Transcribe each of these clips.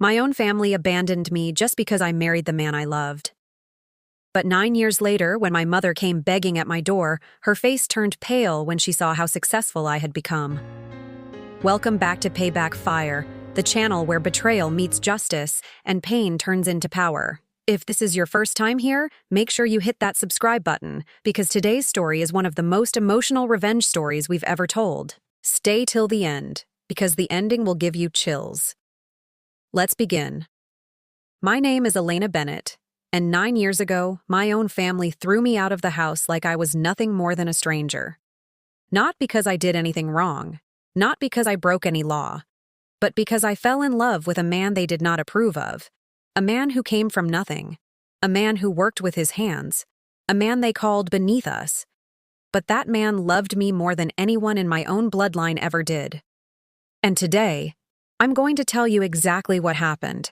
My own family abandoned me just because I married the man I loved. But 9 years later, when my mother came begging at my door, her face turned pale when she saw how successful I had become. Welcome back to Payback Fire, the channel where betrayal meets justice and pain turns into power. If this is your first time here, make sure you hit that subscribe button, because today's story is one of the most emotional revenge stories we've ever told. Stay till the end, because the ending will give you chills. Let's begin. My name is Elena Bennett, and 9 years ago, my own family threw me out of the house like I was nothing more than a stranger. Not because I did anything wrong, not because I broke any law, but because I fell in love with a man they did not approve of, a man who came from nothing, a man who worked with his hands, a man they called beneath us. But that man loved me more than anyone in my own bloodline ever did. And today, I'm going to tell you exactly what happened.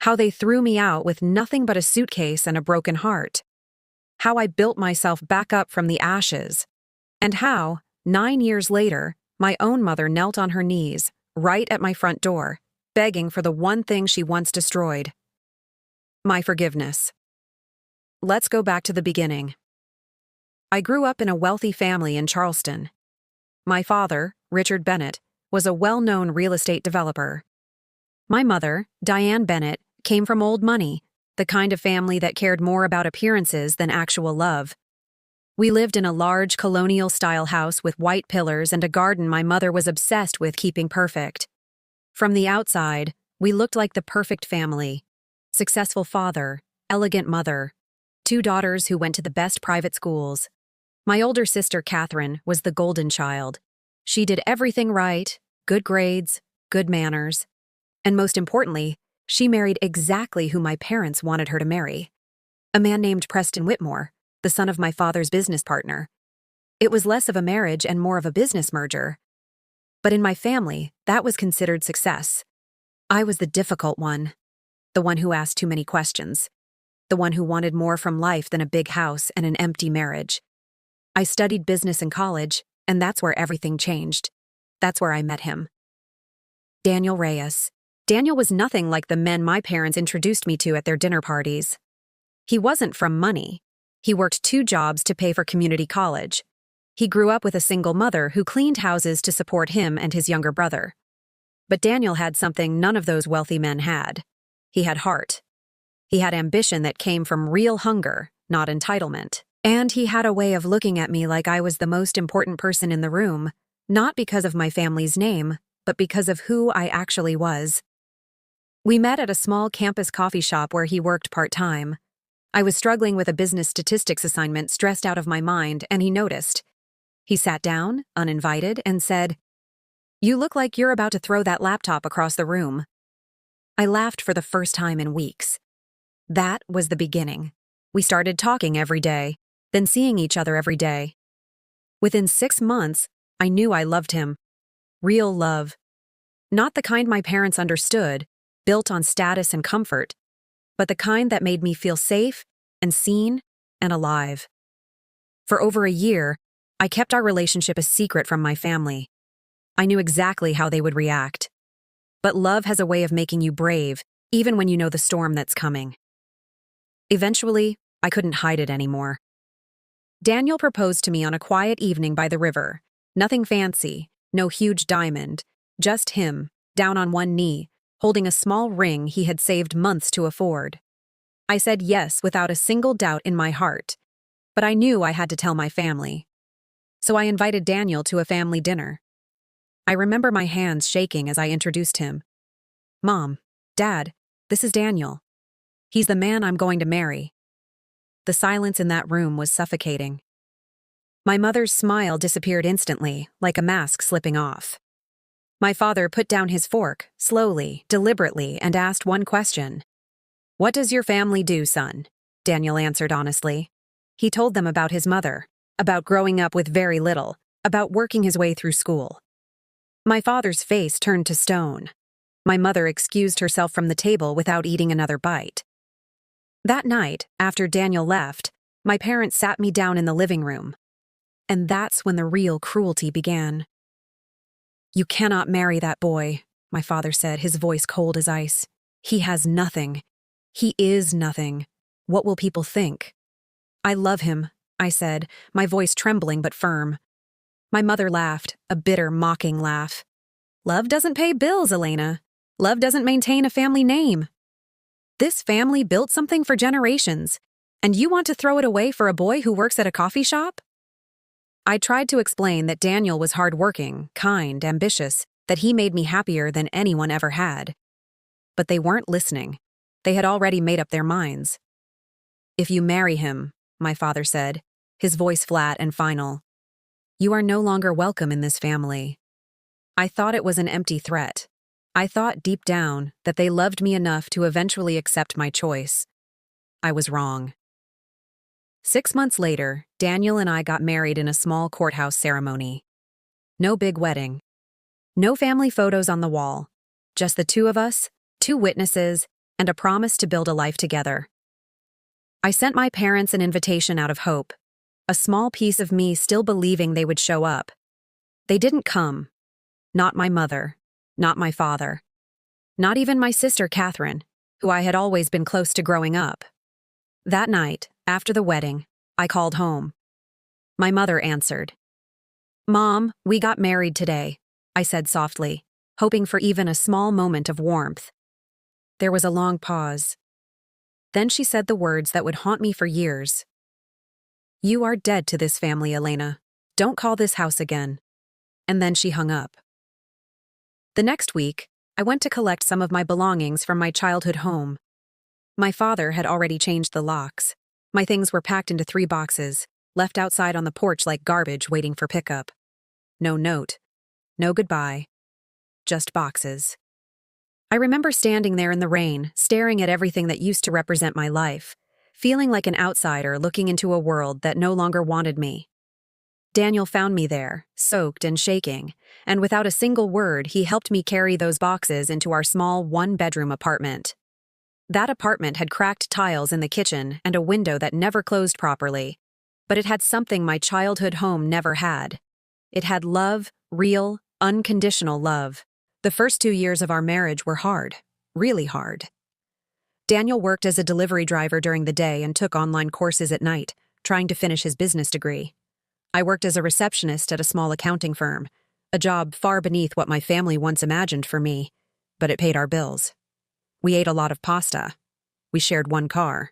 How they threw me out with nothing but a suitcase and a broken heart. How I built myself back up from the ashes. And how, 9 years later, my own mother knelt on her knees, right at my front door, begging for the one thing she once destroyed. My forgiveness. Let's go back to the beginning. I grew up in a wealthy family in Charleston. My father, Richard Bennett, was a well-known real estate developer. My mother, Diane Bennett, came from old money, the kind of family that cared more about appearances than actual love. We lived in a large colonial-style house with white pillars and a garden my mother was obsessed with keeping perfect. From the outside, we looked like the perfect family. Successful father, elegant mother, 2 daughters who went to the best private schools. My older sister, Catherine, was the golden child. She did everything right, good grades, good manners. And most importantly, she married exactly who my parents wanted her to marry. A man named Preston Whitmore, the son of my father's business partner. It was less of a marriage and more of a business merger. But in my family, that was considered success. I was the difficult one, the one who asked too many questions, the one who wanted more from life than a big house and an empty marriage. I studied business in college, and that's where everything changed. That's where I met him. Daniel Reyes. Daniel was nothing like the men my parents introduced me to at their dinner parties. He wasn't from money. He worked 2 jobs to pay for community college. He grew up with a single mother who cleaned houses to support him and his younger brother. But Daniel had something none of those wealthy men had. He had heart. He had ambition that came from real hunger, not entitlement. And he had a way of looking at me like I was the most important person in the room, not because of my family's name, but because of who I actually was. We met at a small campus coffee shop where he worked part-time. I was struggling with a business statistics assignment, stressed out of my mind, and he noticed. He sat down, uninvited, and said, "You look like you're about to throw that laptop across the room." I laughed for the first time in weeks. That was the beginning. We started talking every day, then seeing each other every day. Within 6 months, I knew I loved him. Real love. Not the kind my parents understood, built on status and comfort, but the kind that made me feel safe and seen and alive. For over a year, I kept our relationship a secret from my family. I knew exactly how they would react. But love has a way of making you brave, even when you know the storm that's coming. Eventually, I couldn't hide it anymore. Daniel proposed to me on a quiet evening by the river. Nothing fancy, no huge diamond, just him, down on one knee, holding a small ring he had saved months to afford. I said yes without a single doubt in my heart, but I knew I had to tell my family. So I invited Daniel to a family dinner. I remember my hands shaking as I introduced him. "Mom, Dad, this is Daniel. He's the man I'm going to marry." The silence in that room was suffocating. My mother's smile disappeared instantly, like a mask slipping off. My father put down his fork, slowly, deliberately, and asked one question. "What does your family do, son?" Daniel answered honestly. He told them about his mother, about growing up with very little, about working his way through school. My father's face turned to stone. My mother excused herself from the table without eating another bite. That night, after Daniel left, my parents sat me down in the living room. And that's when the real cruelty began. "You cannot marry that boy," my father said, his voice cold as ice. He has nothing. He is nothing. What will people think? I love him, I said, my voice trembling but firm. My mother laughed, a bitter, mocking laugh. Love doesn't pay bills, Elena. Love doesn't maintain a family name. This family built something for generations, and you want to throw it away for a boy who works at a coffee shop? I tried to explain that Daniel was hardworking, kind, ambitious, that he made me happier than anyone ever had. But they weren't listening. They had already made up their minds. If you marry him, my father said, his voice flat and final, you are no longer welcome in this family. I thought it was an empty threat. I thought deep down that they loved me enough to eventually accept my choice. I was wrong. 6 months later, Daniel and I got married in a small courthouse ceremony. No big wedding. No family photos on the wall. Just the two of us, 2 witnesses, and a promise to build a life together. I sent my parents an invitation out of hope, a small piece of me still believing they would show up. They didn't come. Not my mother. Not my father. Not even my sister Catherine, who I had always been close to growing up. That night, after the wedding, I called home. My mother answered. Mom, we got married today, I said softly, hoping for even a small moment of warmth. There was a long pause. Then she said the words that would haunt me for years. You are dead to this family, Elena. Don't call this house again. And then she hung up. The next week, I went to collect some of my belongings from my childhood home. My father had already changed the locks. My things were packed into 3 boxes, left outside on the porch like garbage waiting for pickup. No note. No goodbye. Just boxes. I remember standing there in the rain, staring at everything that used to represent my life, feeling like an outsider looking into a world that no longer wanted me. Daniel found me there, soaked and shaking, and without a single word, he helped me carry those boxes into our small 1-bedroom apartment. That apartment had cracked tiles in the kitchen and a window that never closed properly, but it had something my childhood home never had. It had love, real, unconditional love. The first 2 years of our marriage were hard, really hard. Daniel worked as a delivery driver during the day and took online courses at night, trying to finish his business degree. I worked as a receptionist at a small accounting firm, a job far beneath what my family once imagined for me, but it paid our bills. We ate a lot of pasta. We shared 1 car.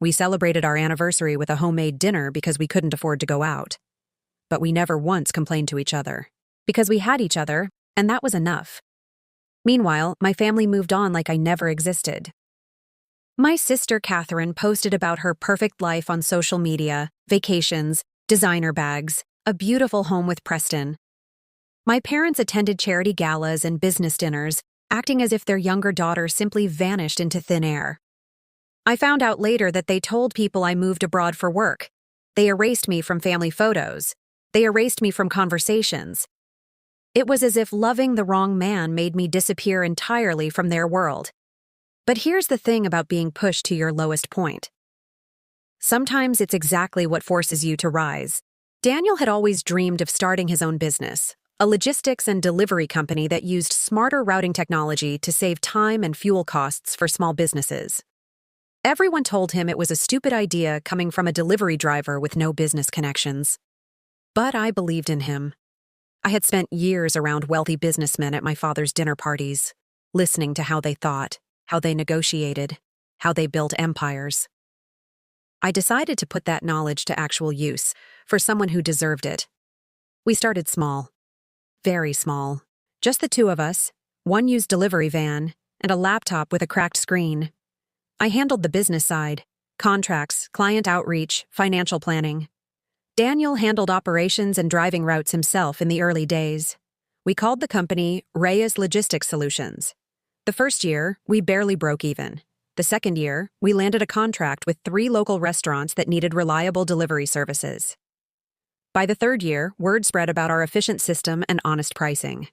We celebrated our anniversary with a homemade dinner because we couldn't afford to go out. But we never once complained to each other, because we had each other, and that was enough. Meanwhile, my family moved on like I never existed. My sister Catherine posted about her perfect life on social media, vacations, designer bags, a beautiful home with Preston. My parents attended charity galas and business dinners, acting as if their younger daughter simply vanished into thin air. I found out later that they told people I moved abroad for work. They erased me from family photos. They erased me from conversations. It was as if loving the wrong man made me disappear entirely from their world. But here's the thing about being pushed to your lowest point. Sometimes it's exactly what forces you to rise. Daniel had always dreamed of starting his own business, a logistics and delivery company that used smarter routing technology to save time and fuel costs for small businesses. Everyone told him it was a stupid idea coming from a delivery driver with no business connections. But I believed in him. I had spent years around wealthy businessmen at my father's dinner parties, listening to how they thought, how they negotiated, how they built empires. I decided to put that knowledge to actual use for someone who deserved it. We started small. Very small. Just the 2 of us, 1 used delivery van, and a laptop with a cracked screen. I handled the business side, contracts, client outreach, financial planning. Daniel handled operations and driving routes himself in the early days. We called the company Reyes Logistics Solutions. The first year, we barely broke even. The second year, we landed a contract with 3 local restaurants that needed reliable delivery services. By the 3rd year, word spread about our efficient system and honest pricing.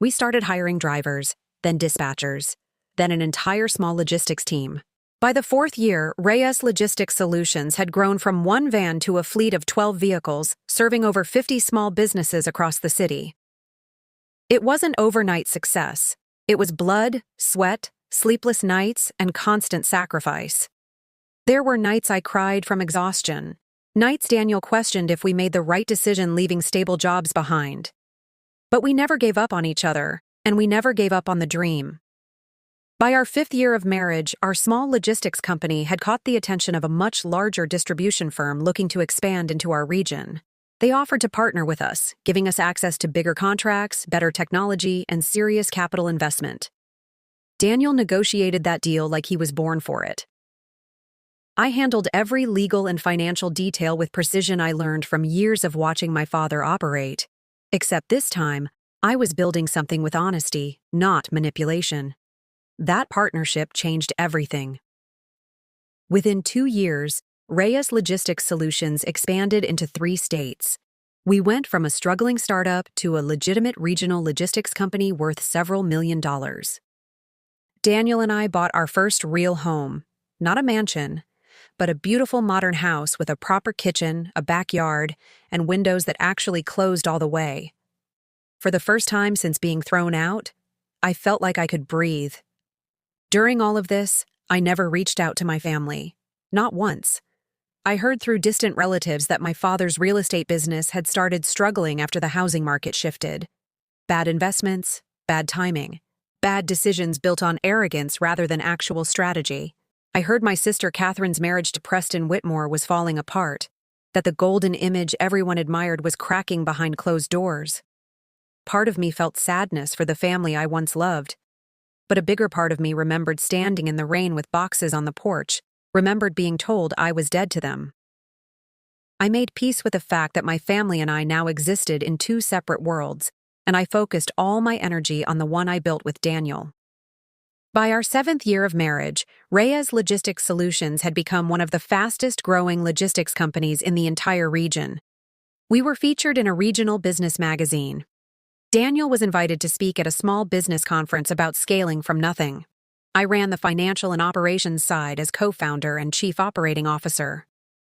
We started hiring drivers, then dispatchers, then an entire small logistics team. By the 4th year, Reyes Logistics Solutions had grown from 1 van to a fleet of 12 vehicles, serving over 50 small businesses across the city. It wasn't overnight success. It was blood, sweat, sleepless nights, and constant sacrifice. There were nights I cried from exhaustion. Nights Daniel questioned if we made the right decision leaving stable jobs behind. But we never gave up on each other, and we never gave up on the dream. By our 5th year of marriage, our small logistics company had caught the attention of a much larger distribution firm looking to expand into our region. They offered to partner with us, giving us access to bigger contracts, better technology, and serious capital investment. Daniel negotiated that deal like he was born for it. I handled every legal and financial detail with precision I learned from years of watching my father operate. Except this time, I was building something with honesty, not manipulation. That partnership changed everything. Within 2 years, Reyes Logistics Solutions expanded into 3 states. We went from a struggling startup to a legitimate regional logistics company worth several $1,000,000. Daniel and I bought our first real home, not a mansion, but a beautiful modern house with a proper kitchen, a backyard, and windows that actually closed all the way. For the first time since being thrown out, I felt like I could breathe. During all of this, I never reached out to my family. Not once. I heard through distant relatives that my father's real estate business had started struggling after the housing market shifted. Bad investments, bad timing, bad decisions built on arrogance rather than actual strategy. I heard my sister Catherine's marriage to Preston Whitmore was falling apart, that the golden image everyone admired was cracking behind closed doors. Part of me felt sadness for the family I once loved, but a bigger part of me remembered standing in the rain with boxes on the porch, remembered being told I was dead to them. I made peace with the fact that my family and I now existed in 2 separate worlds, and I focused all my energy on the one I built with Daniel. By our 7th year of marriage, Reyes Logistics Solutions had become one of the fastest-growing logistics companies in the entire region. We were featured in a regional business magazine. Daniel was invited to speak at a small business conference about scaling from nothing. I ran the financial and operations side as co-founder and chief operating officer.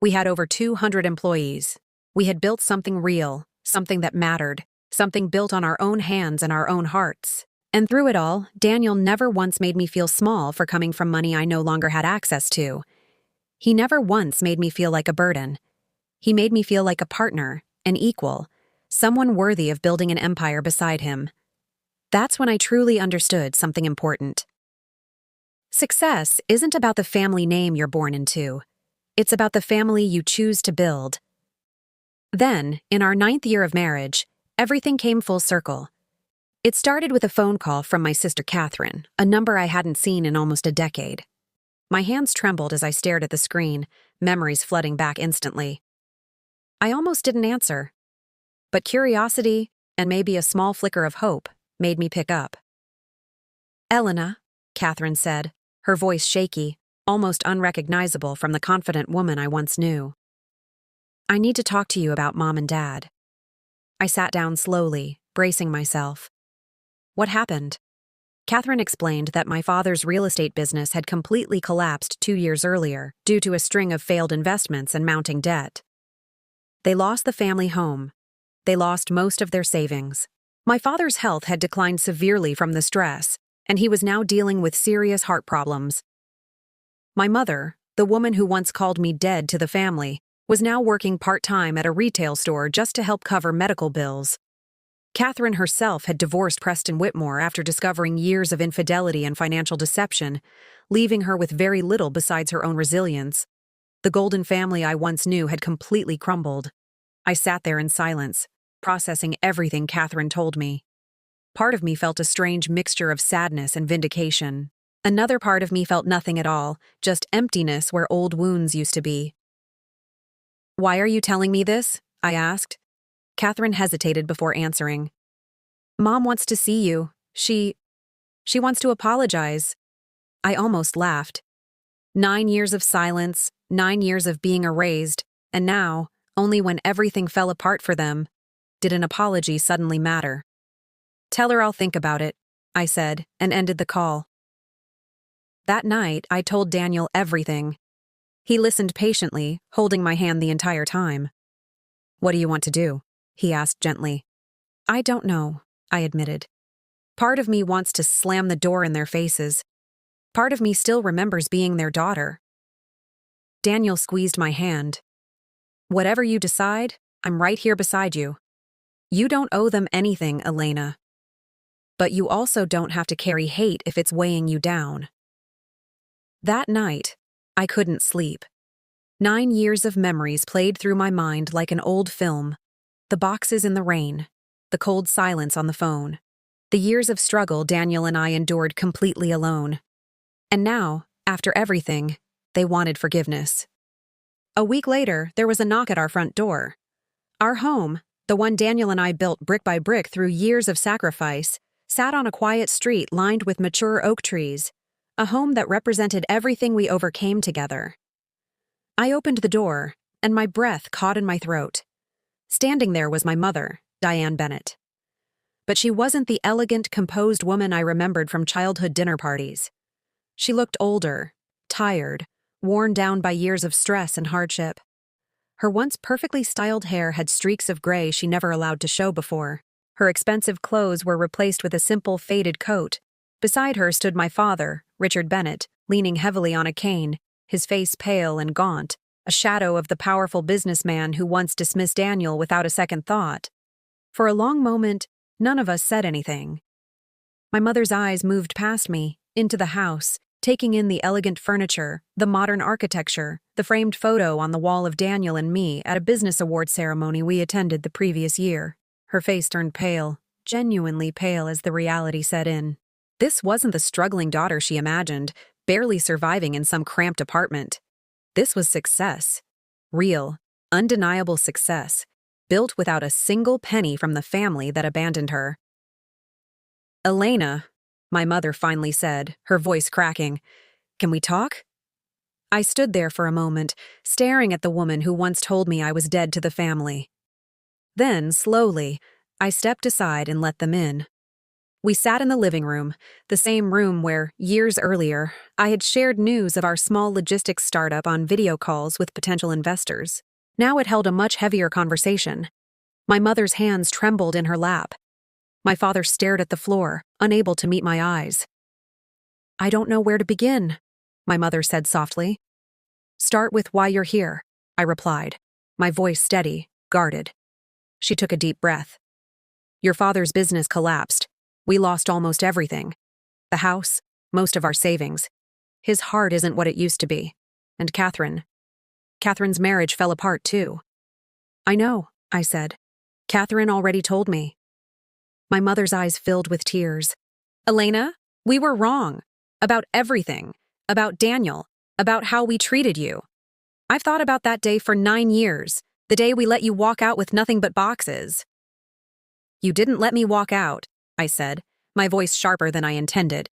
We had over 200 employees. We had built something real, something that mattered, something built on our own hands and our own hearts. And through it all, Daniel never once made me feel small for coming from money I no longer had access to. He never once made me feel like a burden. He made me feel like a partner, an equal, someone worthy of building an empire beside him. That's when I truly understood something important. Success isn't about the family name you're born into. It's about the family you choose to build. Then, in our 9th year of marriage, everything came full circle. It started with a phone call from my sister Catherine, a number I hadn't seen in almost a decade. My hands trembled as I stared at the screen, memories flooding back instantly. I almost didn't answer, but curiosity, and maybe a small flicker of hope, made me pick up. "Elena," Catherine said, her voice shaky, almost unrecognizable from the confident woman I once knew. "I need to talk to you about Mom and Dad." I sat down slowly, bracing myself. "What happened?" Catherine explained that my father's real estate business had completely collapsed 2 years earlier due to a string of failed investments and mounting debt. They lost the family home. They lost most of their savings. My father's health had declined severely from the stress, and he was now dealing with serious heart problems. My mother, the woman who once called me dead to the family, was now working part-time at a retail store just to help cover medical bills. Catherine herself had divorced Preston Whitmore after discovering years of infidelity and financial deception, leaving her with very little besides her own resilience. The golden family I once knew had completely crumbled. I sat there in silence, processing everything Catherine told me. Part of me felt a strange mixture of sadness and vindication. Another part of me felt nothing at all, just emptiness where old wounds used to be. "Why are you telling me this?" I asked. Catherine hesitated before answering. "Mom wants to see you. She wants to apologize." I almost laughed. 9 years of silence, 9 years of being erased, and now, only when everything fell apart for them, did an apology suddenly matter. "Tell her I'll think about it," I said, and ended the call. That night, I told Daniel everything. He listened patiently, holding my hand the entire time. "What do you want to do?" he asked gently. "I don't know," I admitted. Part of me wants to slam the door in their faces. Part of me still remembers being their daughter. Daniel squeezed my hand. Whatever you decide, I'm right here beside you. You don't owe them anything, Elena. But you also don't have to carry hate if it's weighing you down. That night, I couldn't sleep. 9 years of memories played through my mind like an old film. The boxes in the rain, the cold silence on the phone, the years of struggle Daniel and I endured completely alone. And now, after everything, they wanted forgiveness. A week later, there was a knock at our front door. Our home, the one Daniel and I built brick by brick through years of sacrifice, sat on a quiet street lined with mature oak trees, a home that represented everything we overcame together. I opened the door, and my breath caught in my throat. Standing there was my mother, Diane Bennett. But she wasn't the elegant, composed woman I remembered from childhood dinner parties. She looked older, tired, worn down by years of stress and hardship. Her once perfectly styled hair had streaks of gray she never allowed to show before. Her expensive clothes were replaced with a simple, faded coat. Beside her stood my father, Richard Bennett, leaning heavily on a cane, his face pale and gaunt, a shadow of the powerful businessman who once dismissed Daniel without a second thought. For a long moment, none of us said anything. My mother's eyes moved past me, into the house, taking in the elegant furniture, the modern architecture, the framed photo on the wall of Daniel and me at a business award ceremony we attended the previous year. Her face turned pale, genuinely pale as the reality set in. This wasn't the struggling daughter she imagined, barely surviving in some cramped apartment. This was success. Real, undeniable success, built without a single penny from the family that abandoned her. "Elena," my mother finally said, her voice cracking, "can we talk?" I stood there for a moment, staring at the woman who once told me I was dead to the family. Then, slowly, I stepped aside and let them in. We sat in the living room, the same room where, years earlier, I had shared news of our small logistics startup on video calls with potential investors. Now it held a much heavier conversation. My mother's hands trembled in her lap. My father stared at the floor, unable to meet my eyes. "I don't know where to begin," my mother said softly. "Start with why you're here," I replied, my voice steady, guarded. She took a deep breath. "Your father's business collapsed. We lost almost everything. The house, most of our savings. His heart isn't what it used to be. And Catherine's marriage fell apart too." "I know," I said. "Catherine already told me." My mother's eyes filled with tears. "Elena, we were wrong. About everything. About Daniel. About how we treated you. I've thought about that day for 9 years. The day we let you walk out with nothing but boxes." "You didn't let me walk out," I said, my voice sharper than I intended.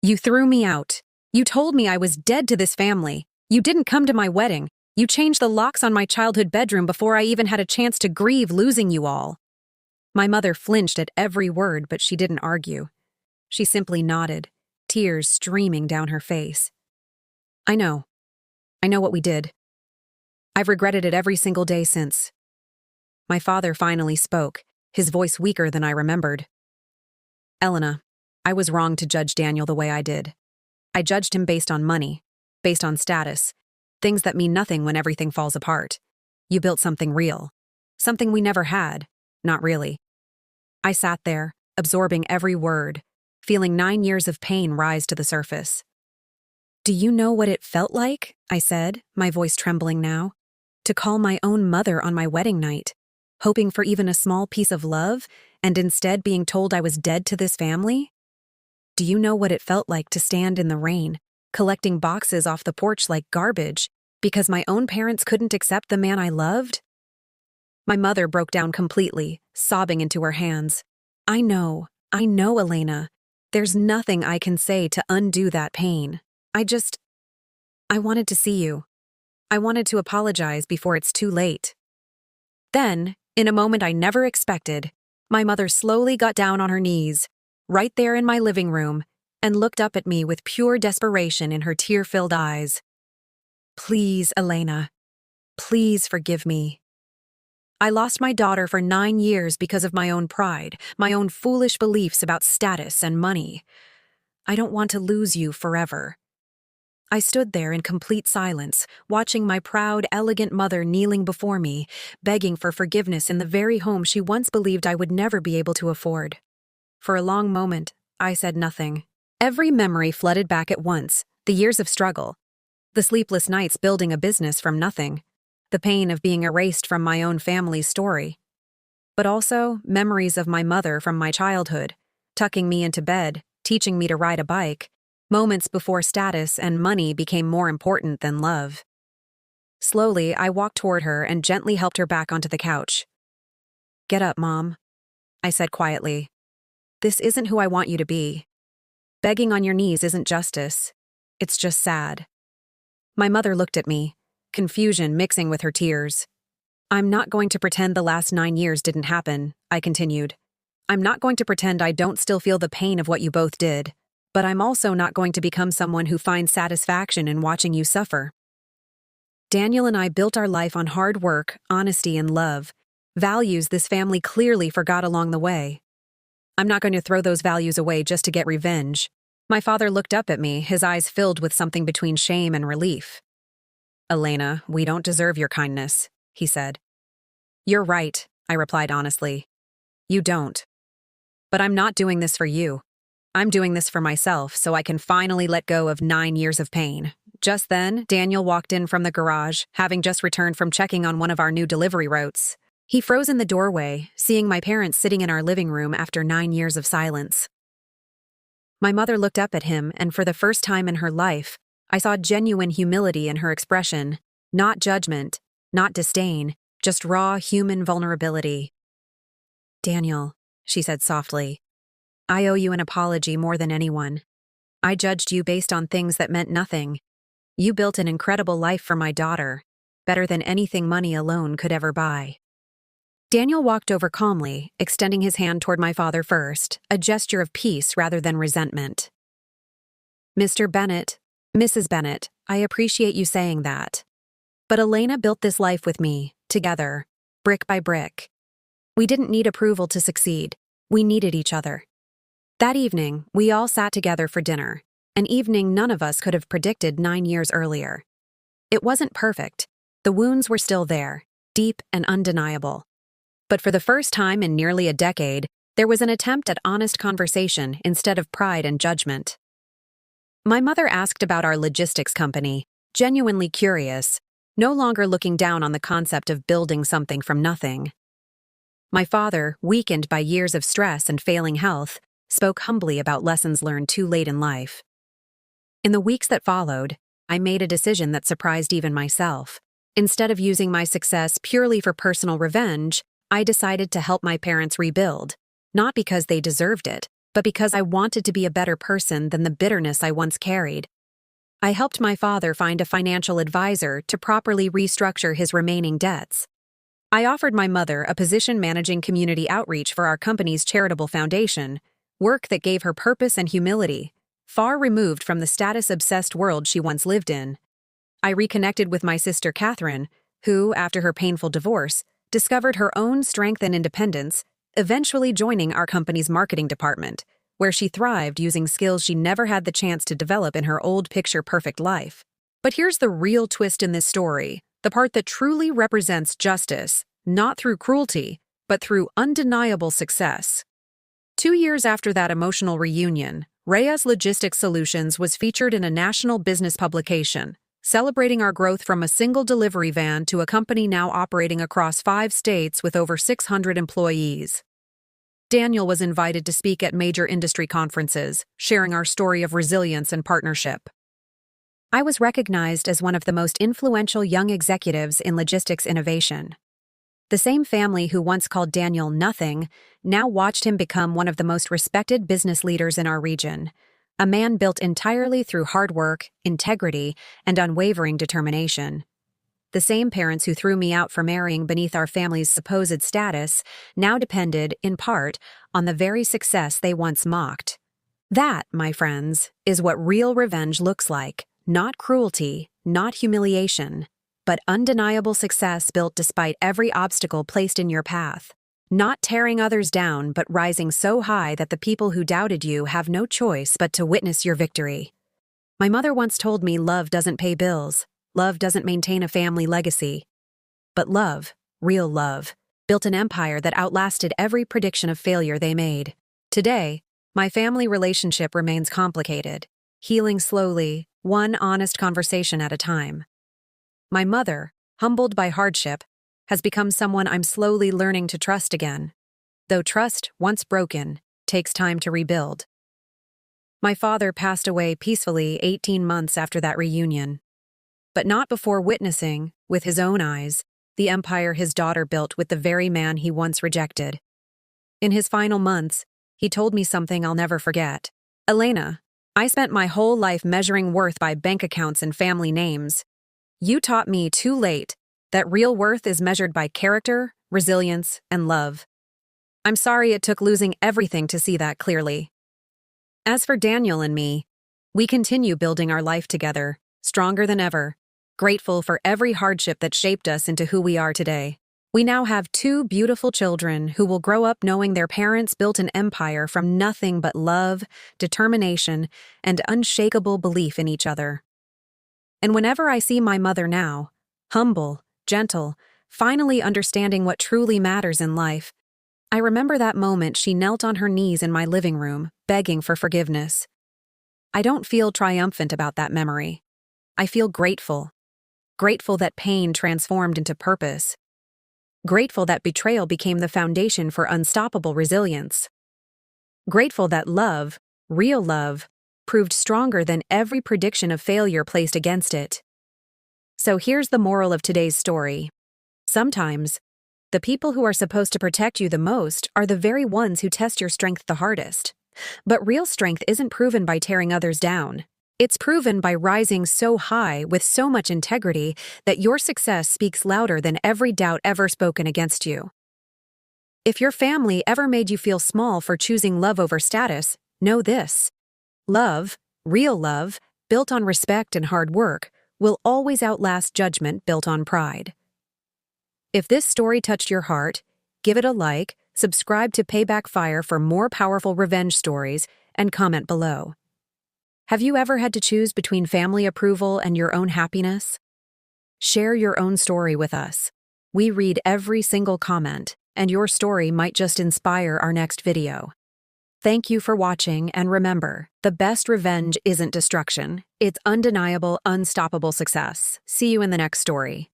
"You threw me out. You told me I was dead to this family. You didn't come to my wedding. You changed the locks on my childhood bedroom before I even had a chance to grieve losing you all." My mother flinched at every word, but she didn't argue. She simply nodded, tears streaming down her face. I know what we did. I've regretted it every single day since." My father finally spoke, his voice weaker than I remembered. "Elena, I was wrong to judge Daniel the way I did. I judged him based on money, based on status, things that mean nothing when everything falls apart. You built something real, something we never had, not really." I sat there, absorbing every word, feeling 9 years of pain rise to the surface. "Do you know what it felt like?" I said, my voice trembling now. "To call my own mother on my wedding night, hoping for even a small piece of love, and instead being told I was dead to this family? Do you know what it felt like to stand in the rain, collecting boxes off the porch like garbage, because my own parents couldn't accept the man I loved?" My mother broke down completely, sobbing into her hands. I know, Elena. There's nothing I can say to undo that pain. I wanted to see you. I wanted to apologize before it's too late." Then, in a moment I never expected, my mother slowly got down on her knees, right there in my living room, and looked up at me with pure desperation in her tear-filled eyes. "Please, Elena. Please forgive me. I lost my daughter for 9 years because of my own pride, my own foolish beliefs about status and money. I don't want to lose you forever." I stood there in complete silence, watching my proud, elegant mother kneeling before me, begging for forgiveness in the very home she once believed I would never be able to afford. For a long moment, I said nothing. Every memory flooded back at once, the years of struggle, the sleepless nights building a business from nothing, the pain of being erased from my own family's story. But also memories of my mother from my childhood, tucking me into bed, teaching me to ride a bike, moments before status and money became more important than love. Slowly, I walked toward her and gently helped her back onto the couch. "Get up, Mom," I said quietly. "This isn't who I want you to be. Begging on your knees isn't justice. It's just sad." My mother looked at me, confusion mixing with her tears. "I'm not going to pretend the last 9 years didn't happen," I continued. "I'm not going to pretend I don't still feel the pain of what you both did. But I'm also not going to become someone who finds satisfaction in watching you suffer. Daniel and I built our life on hard work, honesty, and love, values this family clearly forgot along the way. I'm not going to throw those values away just to get revenge." My father looked up at me, his eyes filled with something between shame and relief. "Elena, we don't deserve your kindness," he said. "You're right," I replied honestly. "You don't. But I'm not doing this for you. I'm doing this for myself so I can finally let go of 9 years of pain." Just then, Daniel walked in from the garage, having just returned from checking on one of our new delivery routes. He froze in the doorway, seeing my parents sitting in our living room after 9 years of silence. My mother looked up at him, and for the first time in her life, I saw genuine humility in her expression. Not judgment, not disdain, just raw human vulnerability. "Daniel," she said softly, "I owe you an apology more than anyone. I judged you based on things that meant nothing. You built an incredible life for my daughter, better than anything money alone could ever buy." Daniel walked over calmly, extending his hand toward my father first, a gesture of peace rather than resentment. "Mr. Bennett, Mrs. Bennett, I appreciate you saying that. But Elena built this life with me, together, brick by brick. We didn't need approval to succeed. We needed each other." That evening, we all sat together for dinner, an evening none of us could have predicted 9 years earlier. It wasn't perfect. The wounds were still there, deep and undeniable. But for the first time in nearly a decade, there was an attempt at honest conversation instead of pride and judgment. My mother asked about our logistics company, genuinely curious, no longer looking down on the concept of building something from nothing. My father, weakened by years of stress and failing health, spoke humbly about lessons learned too late in life. In the weeks that followed, I made a decision that surprised even myself. Instead of using my success purely for personal revenge, I decided to help my parents rebuild, not because they deserved it, but because I wanted to be a better person than the bitterness I once carried. I helped my father find a financial advisor to properly restructure his remaining debts. I offered my mother a position managing community outreach for our company's charitable foundation, work that gave her purpose and humility, far removed from the status-obsessed world she once lived in. I reconnected with my sister Catherine, who, after her painful divorce, discovered her own strength and independence, eventually joining our company's marketing department, where she thrived using skills she never had the chance to develop in her old picture-perfect life. But here's the real twist in this story, the part that truly represents justice, not through cruelty, but through undeniable success. 2 years after that emotional reunion, Reyes Logistics Solutions was featured in a national business publication, celebrating our growth from a single delivery van to a company now operating across 5 states with over 600 employees. Daniel was invited to speak at major industry conferences, sharing our story of resilience and partnership. I was recognized as one of the most influential young executives in logistics innovation. The same family who once called Daniel nothing now watched him become one of the most respected business leaders in our region, a man built entirely through hard work, integrity, and unwavering determination. The same parents who threw me out for marrying beneath our family's supposed status now depended, in part, on the very success they once mocked. That, my friends, is what real revenge looks like, not cruelty, not humiliation, but undeniable success built despite every obstacle placed in your path. Not tearing others down, but rising so high that the people who doubted you have no choice but to witness your victory. My mother once told me love doesn't pay bills, love doesn't maintain a family legacy. But love, real love, built an empire that outlasted every prediction of failure they made. Today, my family relationship remains complicated, healing slowly, one honest conversation at a time. My mother, humbled by hardship, has become someone I'm slowly learning to trust again, though trust, once broken, takes time to rebuild. My father passed away peacefully 18 months after that reunion, but not before witnessing, with his own eyes, the empire his daughter built with the very man he once rejected. In his final months, he told me something I'll never forget. "Elena, I spent my whole life measuring worth by bank accounts and family names. You taught me too late that real worth is measured by character, resilience, and love. I'm sorry it took losing everything to see that clearly." As for Daniel and me, we continue building our life together, stronger than ever, grateful for every hardship that shaped us into who we are today. We now have 2 beautiful children who will grow up knowing their parents built an empire from nothing but love, determination, and unshakable belief in each other. And whenever I see my mother now, humble, gentle, finally understanding what truly matters in life, I remember that moment she knelt on her knees in my living room, begging for forgiveness. I don't feel triumphant about that memory. I feel grateful. Grateful that pain transformed into purpose. Grateful that betrayal became the foundation for unstoppable resilience. Grateful that love, real love, proved stronger than every prediction of failure placed against it. So here's the moral of today's story. Sometimes, the people who are supposed to protect you the most are the very ones who test your strength the hardest. But real strength isn't proven by tearing others down. It's proven by rising so high with so much integrity that your success speaks louder than every doubt ever spoken against you. If your family ever made you feel small for choosing love over status, know this. Love, real love, built on respect and hard work, will always outlast judgment built on pride. If this story touched your heart, give it a like, subscribe to Payback Fire for more powerful revenge stories, and comment below. Have you ever had to choose between family approval and your own happiness? Share your own story with us. We read every single comment, and your story might just inspire our next video. Thank you for watching, and remember, the best revenge isn't destruction. It's undeniable, unstoppable success. See you in the next story.